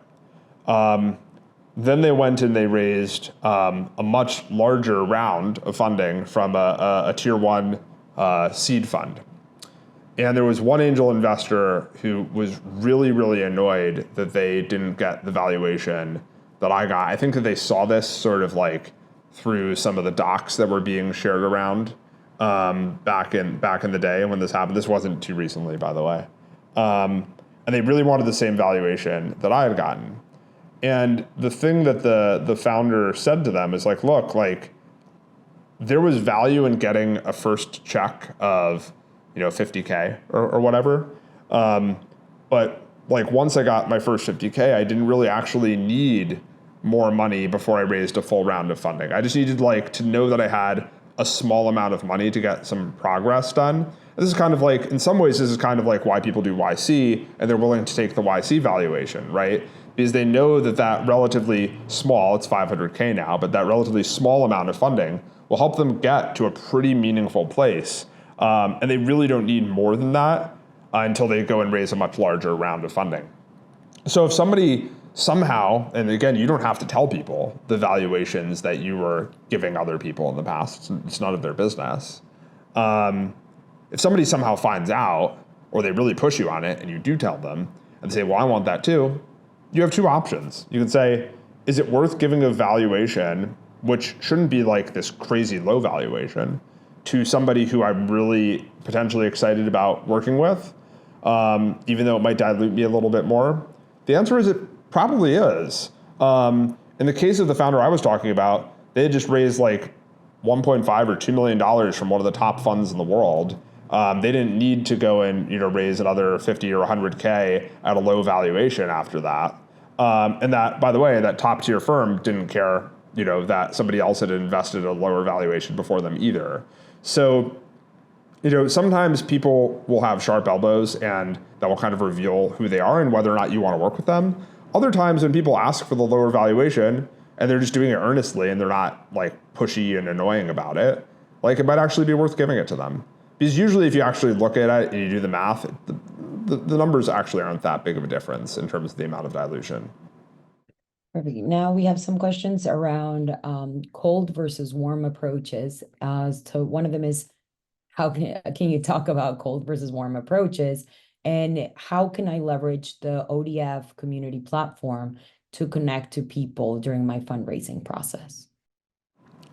Then they went and they raised a much larger round of funding from a tier one seed fund. And there was one angel investor who was really, really annoyed that they didn't get the valuation that I got. I think that they saw this sort of like through some of the docs that were being shared around back in the day when this happened. This wasn't too recently, by the way. And they really wanted the same valuation that I had gotten. And the thing that the founder said to them is like, look, like there was value in getting a first check of, $50K or whatever. But like once I got my first $50K, I didn't really actually need more money before I raised a full round of funding. I just needed like to know that I had a small amount of money to get some progress done. This is kind of like, in some ways, this is kind of like why people do YC and they're willing to take the YC valuation, right? Because they know that relatively small, it's 500K now, but that relatively small amount of funding will help them get to a pretty meaningful place. And they really don't need more than that until they go and raise a much larger round of funding. So if somebody somehow, and again, you don't have to tell people the valuations that you were giving other people in the past. It's none of their business. If somebody somehow finds out, or they really push you on it, and you do tell them, and they say, well, I want that too, you have two options. You can say, is it worth giving a valuation, which shouldn't be like this crazy low valuation, to somebody who I'm really potentially excited about working with, even though it might dilute me a little bit more? The answer is it probably is. In the case of the founder I was talking about, they had just raised like 1.5 or $2 million from one of the top funds in the world. They didn't need to go and raise another 50 or 100K at a low valuation after that. And that, by the way, that top tier firm didn't care, that somebody else had invested at a lower valuation before them either. So, sometimes people will have sharp elbows and that will kind of reveal who they are and whether or not you want to work with them. Other times when people ask for the lower valuation and they're just doing it earnestly and they're not like pushy and annoying about it, like it might actually be worth giving it to them. Because usually if you actually look at it and you do the math, the numbers actually aren't that big of a difference in terms of the amount of dilution. Perfect. Now we have some questions around cold versus warm approaches. So one of them is, how can you talk about cold versus warm approaches? And how can I leverage the ODF community platform to connect to people during my fundraising process?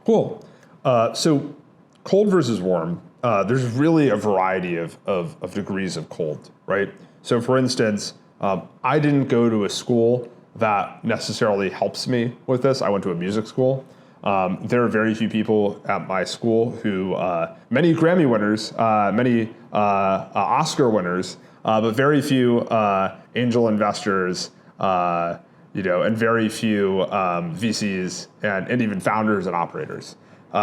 Cool. So cold versus warm, there's really a variety of degrees of cold, right? So for instance, I didn't go to a school that necessarily helps me with this. I went to a music school. There are very few people at my school who, many Grammy winners, many Oscar winners, but very few angel investors, and very few VCs and even founders and operators.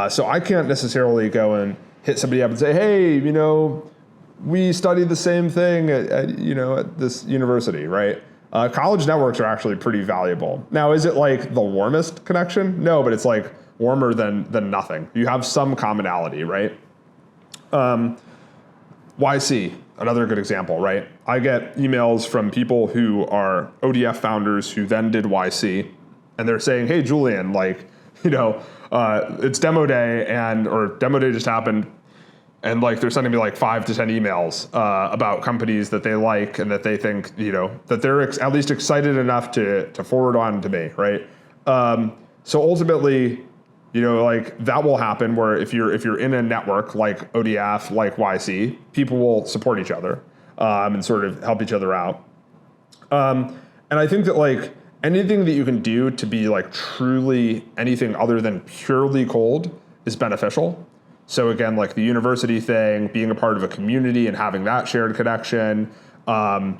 So I can't necessarily go and hit somebody up and say, hey, we studied the same thing at this university, right? College networks are actually pretty valuable. Now, is it like the warmest connection? No, but it's like warmer than nothing. You have some commonality, right? YC, another good example, right? I get emails from people who are ODF founders who then did YC, and they're saying, hey, Julian, it's demo day or demo day just happened. And they're sending me 5 to 10 emails about companies that they like and that they think, that they're at least excited enough to forward on to me, right? So ultimately, that will happen where if you're in a network like ODF, like YC, people will support each other and sort of help each other out. And I think that anything that you can do to be truly anything other than purely cold is beneficial. So again, the university thing, being a part of a community and having that shared connection, maybe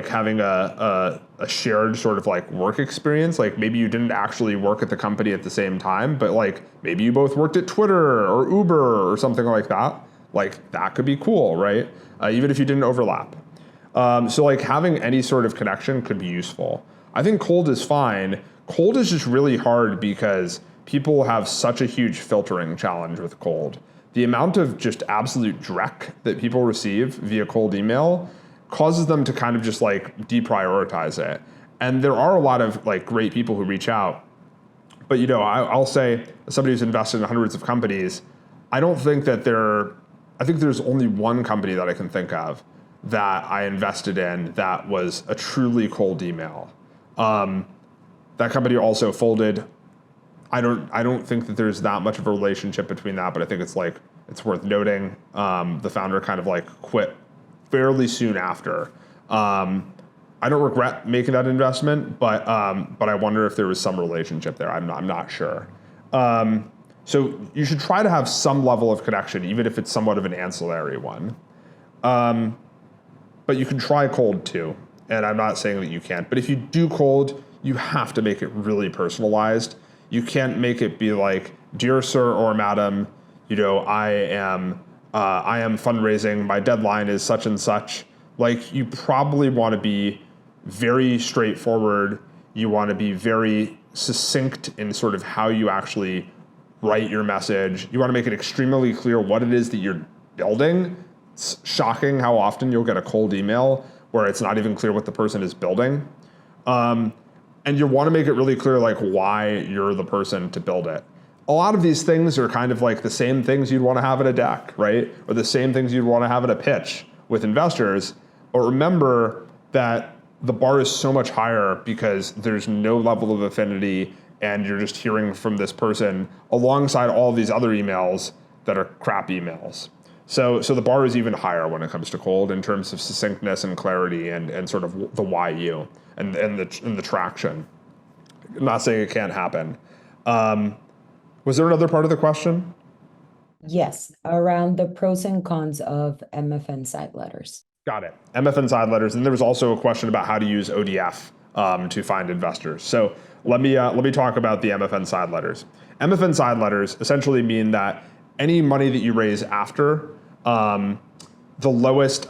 having a shared sort of work experience. Maybe you didn't actually work at the company at the same time, but maybe you both worked at Twitter or Uber or something like that. That could be cool, right? Even if you didn't overlap. So having any sort of connection could be useful. I think cold is fine. Cold is just really hard because people have such a huge filtering challenge with cold. The amount of just absolute dreck that people receive via cold email causes them to kind of just deprioritize it. And there are a lot of great people who reach out. But I'll say, as somebody who's invested in hundreds of companies, I think there's only one company that I can think of that I invested in that was a truly cold email. That company also folded. I don't think that there's that much of a relationship between that, but I think it's worth noting. The founder kind of quit fairly soon after. I don't regret making that investment, but I wonder if there was some relationship there. I'm not sure. So you should try to have some level of connection, even if it's somewhat of an ancillary one. But you can try cold too, and I'm not saying that you can't. But if you do cold, you have to make it really personalized. You can't make it be dear sir or madam, I am fundraising. My deadline is such and such. You probably want to be very straightforward. You want to be very succinct in sort of how you actually write your message. You want to make it extremely clear what it is that you're building. It's shocking how often you'll get a cold email where it's not even clear what the person is building. And you want to make it really clear why you're the person to build it. A lot of these things are kind of the same things you'd want to have in a deck, right? Or the same things you'd want to have in a pitch with investors. But remember that the bar is so much higher because there's no level of affinity and you're just hearing from this person alongside all of these other emails that are crap emails. So the bar is even higher when it comes to cold in terms of succinctness and clarity and sort of the why you and the traction. I'm not saying it can't happen. Was there another part of the question? Yes, around the pros and cons of MFN side letters. Got it. MFN side letters, and there was also a question about how to use ODF to find investors. So let me talk about the MFN side letters. MFN side letters essentially mean that any money that you raise after the lowest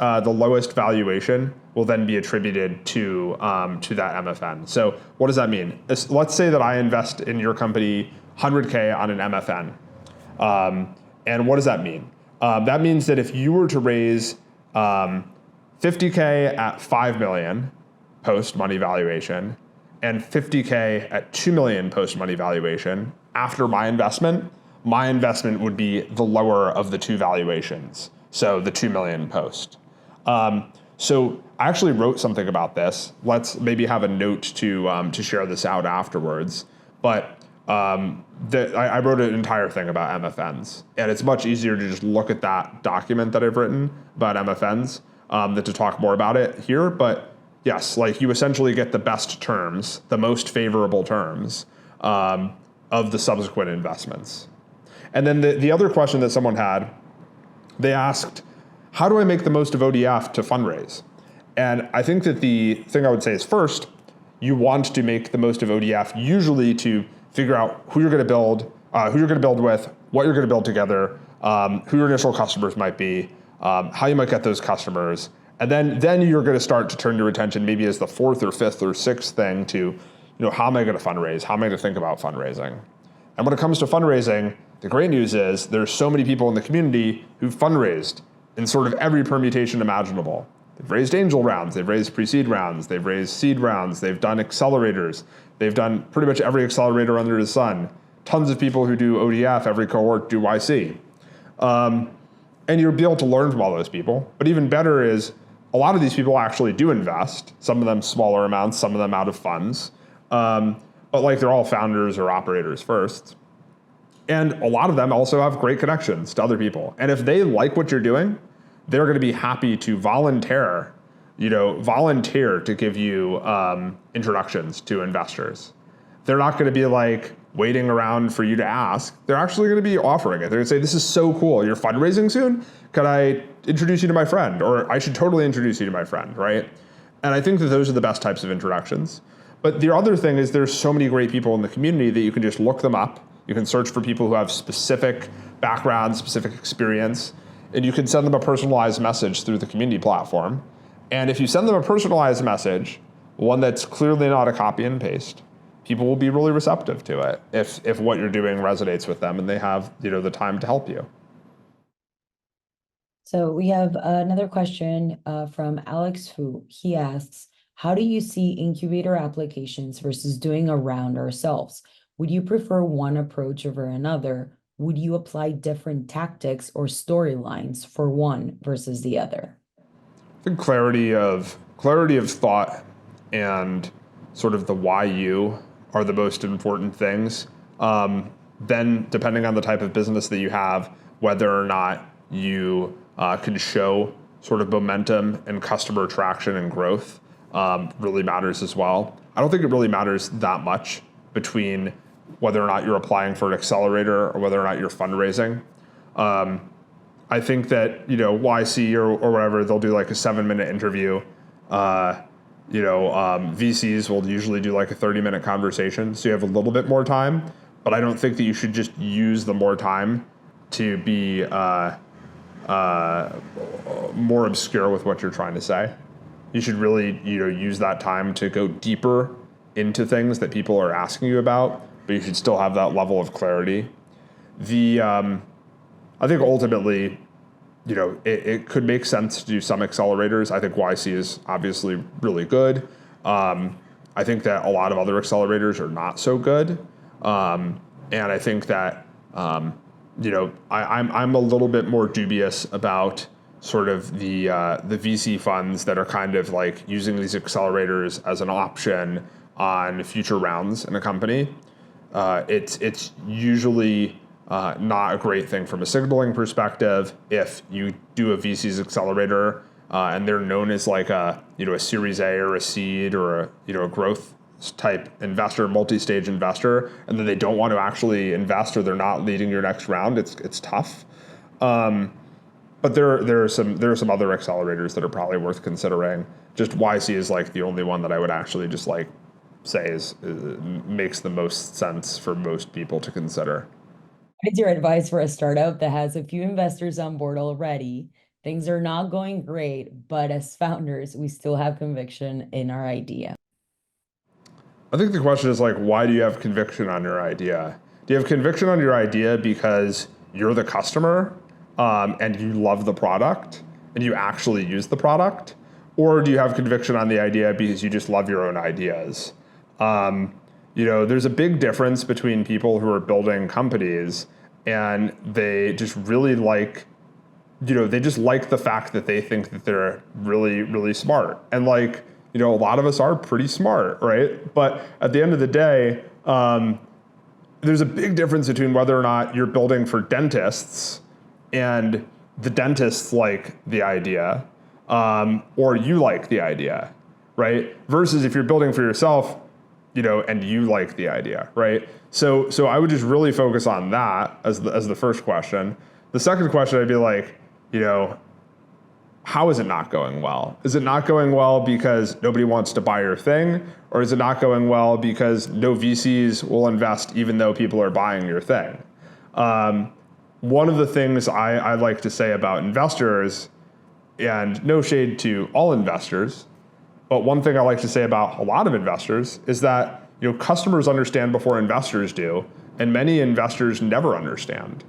valuation will then be attributed to that MFN. So what does that mean? Let's say that I invest in your company $100K on an MFN. And what does that mean? That means that if you were to raise $50K at $5 million post money valuation and $50K at $2 million post money valuation, after my investment would be the lower of the two valuations. So the 2 million post. So I actually wrote something about this. Let's maybe have a note to share this out afterwards. But I wrote an entire thing about MFNs, and it's much easier to just look at that document that I've written about MFNs than to talk more about it here. But yes, like you essentially get the best terms, the most favorable terms of the subsequent investments. And then the other question that someone had, they asked, how do I make the most of ODF to fundraise? And I think that the thing I would say is first, you want to make the most of ODF usually to figure out who you're going to build with, what you're going to build together, who your initial customers might be, how you might get those customers. And then you're going to start to turn your attention maybe as the fourth or fifth or sixth thing to, how am I going to fundraise? How am I going to think about fundraising? And when it comes to fundraising, the great news is there's so many people in the community who've fundraised in sort of every permutation imaginable. They've raised angel rounds, they've raised pre-seed rounds, they've raised seed rounds, they've done accelerators, they've done pretty much every accelerator under the sun. Tons of people who do ODF, every cohort do YC. And you'll be able to learn from all those people. But even better is a lot of these people actually do invest, some of them smaller amounts, some of them out of funds. But like they're all founders or operators first. And a lot of them also have great connections to other people. And if they like what you're doing, they're going to be happy to volunteer to give you introductions to investors. They're not going to be like waiting around for you to ask. They're actually going to be offering it. They're going to say, this is so cool. You're fundraising soon? Could I introduce you to my friend? Or I should totally introduce you to my friend, right? And I think that those are the best types of introductions. But the other thing is there's so many great people in the community that you can just look them up. You can search for people who have specific background, specific experience, and you can send them a personalized message through the community platform. And if you send them a personalized message, one that's clearly not a copy and paste, people will be really receptive to it if what you're doing resonates with them and they have the time to help you. So we have another question from Alex Fu. He asks, how do you see incubator applications versus doing a round ourselves? Would you prefer one approach over another? Would you apply different tactics or storylines for one versus the other? I think clarity of thought and sort of the why you are the most important things. Then depending on the type of business that you have, whether or not you can show sort of momentum and customer traction and growth really matters as well. I don't think it really matters that much between whether or not you're applying for an accelerator or whether or not you're fundraising. I think that, YC or whatever, they'll do like a 7-minute interview. VCs will usually do like a 30-minute conversation, so you have a little bit more time. But I don't think that you should just use the more time to be more obscure with what you're trying to say. You should really, use that time to go deeper into things that people are asking you about, but you should still have that level of clarity. I think ultimately, it could make sense to do some accelerators. I think YC is obviously really good. I think that a lot of other accelerators are not so good. And I think that, I'm a little bit more dubious about sort of the VC funds that are kind of like using these accelerators as an option on future rounds in a company. It's usually not a great thing from a signaling perspective. If you do a VC's accelerator and they're known as like a Series A or a seed or a growth type investor, multi-stage investor, and then they don't want to actually invest or they're not leading your next round, it's tough. But there are some other accelerators that are probably worth considering. Just YC is like the only one that I would actually just like say is makes the most sense for most people to consider. What is your advice for a startup that has a few investors on board already? Things are not going great, but as founders, we still have conviction in our idea. I think the question is like, why do you have conviction on your idea? Do you have conviction on your idea because you're the customer and you love the product and you actually use the product? Or do you have conviction on the idea because you just love your own ideas? There's a big difference between people who are building companies and they just really like, they just like the fact that they think that they're really, really smart. And like, a lot of us are pretty smart, right? But at the end of the day, there's a big difference between whether or not you're building for dentists and the dentists like the idea, or you like the idea, right? Versus if you're building for yourself, and you like the idea, right? So I would just really focus on that as the first question. The second question, I'd be like, how is it not going well? Is it not going well because nobody wants to buy your thing? Or is it not going well because no VCs will invest even though people are buying your thing? One of the things I like to say about investors, and no shade to all investors, but one thing I like to say about a lot of investors is that customers understand before investors do, and many investors never understand.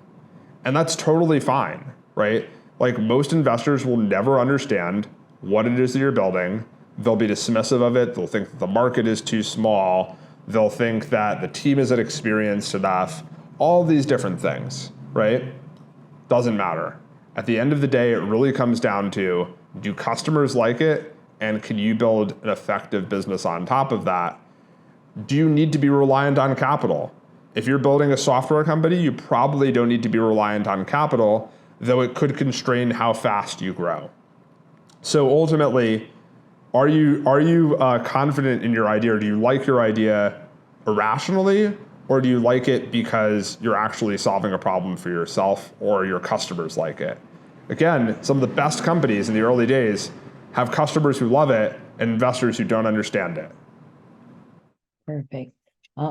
And that's totally fine, right? Like most investors will never understand what it is that you're building. They'll be dismissive of it. They'll think that the market is too small. They'll think that the team isn't experienced enough. All these different things, right? Doesn't matter. At the end of the day, it really comes down to, do customers like it? And can you build an effective business on top of that? Do you need to be reliant on capital? If you're building a software company, you probably don't need to be reliant on capital, though it could constrain how fast you grow. So ultimately, are you confident in your idea, or do you like your idea irrationally, or do you like it because you're actually solving a problem for yourself or your customers like it? Again, some of the best companies in the early days have customers who love it and investors who don't understand it. Perfect.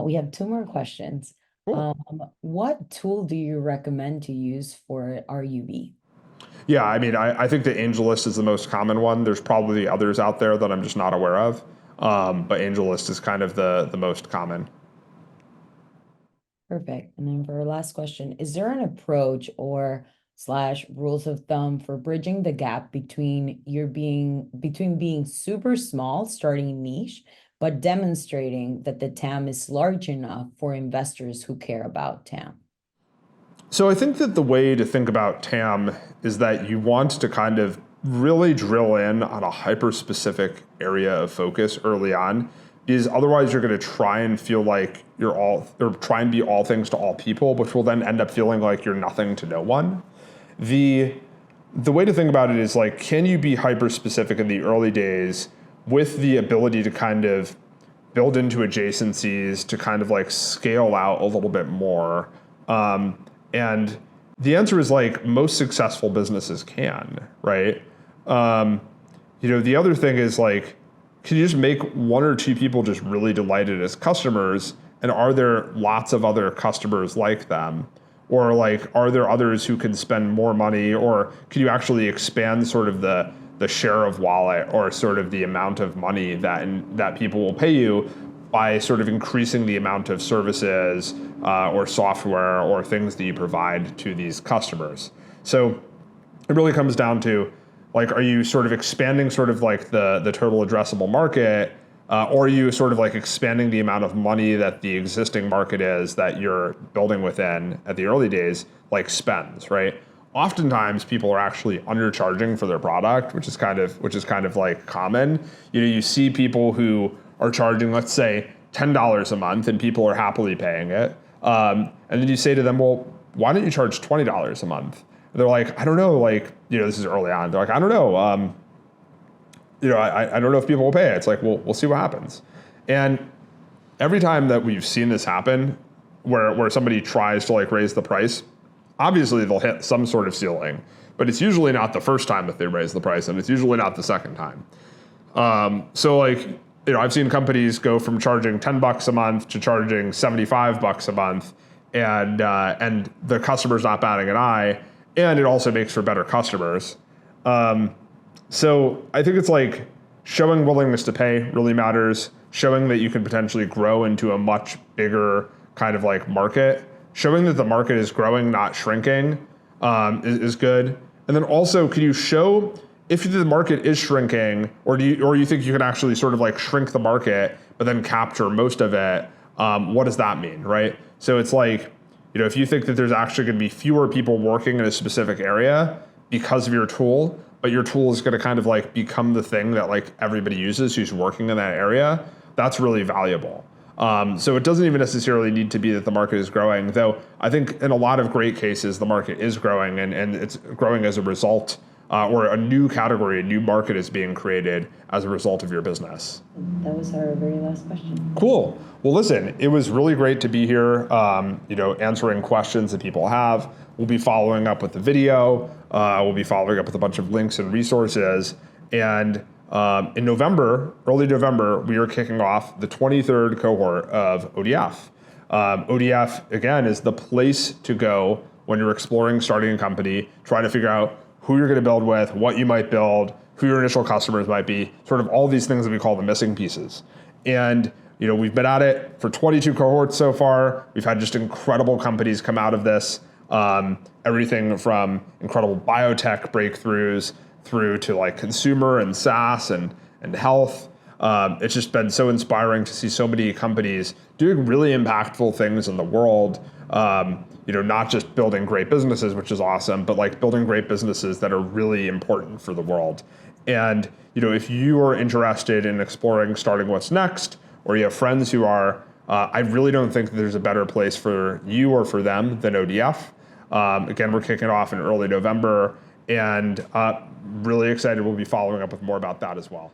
We have two more questions. Cool. What tool do you recommend to use for RUV? Yeah, I mean, I think the AngelList is the most common one. There's probably others out there that I'm just not aware of, but AngelList is kind of the most common. Perfect. And then for our last question, is there an approach or slash rules of thumb for bridging the gap between being super small, starting niche, but demonstrating that the TAM is large enough for investors who care about TAM? So I think that the way to think about TAM is that you want to kind of really drill in on a hyper-specific area of focus early on, because otherwise you're going to try and feel like try and be all things to all people, which will then end up feeling like you're nothing to no one. The way to think about it is like, can you be hyper-specific in the early days with the ability to kind of build into adjacencies to kind of like scale out a little bit more? And the answer is like most successful businesses can, right? The other thing is like, can you just make one or two people just really delighted as customers? And are there lots of other customers like them? Or like, are there others who can spend more money? Or can you actually expand sort of the share of wallet or sort of the amount of money that people will pay you by sort of increasing the amount of services or software or things that you provide to these customers? So it really comes down to, like, are you sort of expanding sort of like the total addressable market, or are you sort of like expanding the amount of money that the existing market is that you're building within at the early days, like spends, right? Oftentimes people are actually undercharging for their product, which is kind of like common. You see people who are charging, let's say, $10 a month, and people are happily paying it. And then you say to them, well, why don't you charge $20 a month? And they're like, I don't know, like, this is early on. They're like, I don't know. I don't know if people will pay it. It's like, well, we'll see what happens. And every time that we've seen this happen, where somebody tries to like raise the price, obviously they'll hit some sort of ceiling, but it's usually not the first time that they raise the price, and it's usually not the second time. So like, I've seen companies go from charging $10 a month to charging $75 a month, and the customer's not batting an eye, and it also makes for better customers. So I think it's like showing willingness to pay really matters, showing that you can potentially grow into a much bigger kind of like market, showing that the market is growing, not shrinking, is good. And then also, can you show if the market is shrinking, or you think you can actually sort of like shrink the market, but then capture most of it? What does that mean, right? So it's like, if you think that there's actually going to be fewer people working in a specific area because of your tool, but your tool is going to kind of like become the thing that like everybody uses who's working in that area, that's really valuable. So it doesn't even necessarily need to be that the market is growing, though I think in a lot of great cases, the market is growing and it's growing as a result, or a new category, a new market is being created as a result of your business. That was our very last question. Cool. Well, listen, it was really great to be here, answering questions that people have. We'll be following up with the video. We'll be following up with a bunch of links and resources. And in November, early November, we are kicking off the 23rd cohort of ODF. ODF, again, is the place to go when you're exploring starting a company, trying to figure out who you're going to build with, what you might build, who your initial customers might be, sort of all these things that we call the missing pieces. And we've been at it for 22 cohorts so far. We've had just incredible companies come out of this. Everything from incredible biotech breakthroughs through to like consumer and SaaS and health. It's just been so inspiring to see so many companies doing really impactful things in the world. Not just building great businesses, which is awesome, but like building great businesses that are really important for the world. And, if you are interested in exploring starting what's next, or you have friends who are, I really don't think that there's a better place for you or for them than ODF. Again, we're kicking off in early November, and really excited. We'll be following up with more about that as well.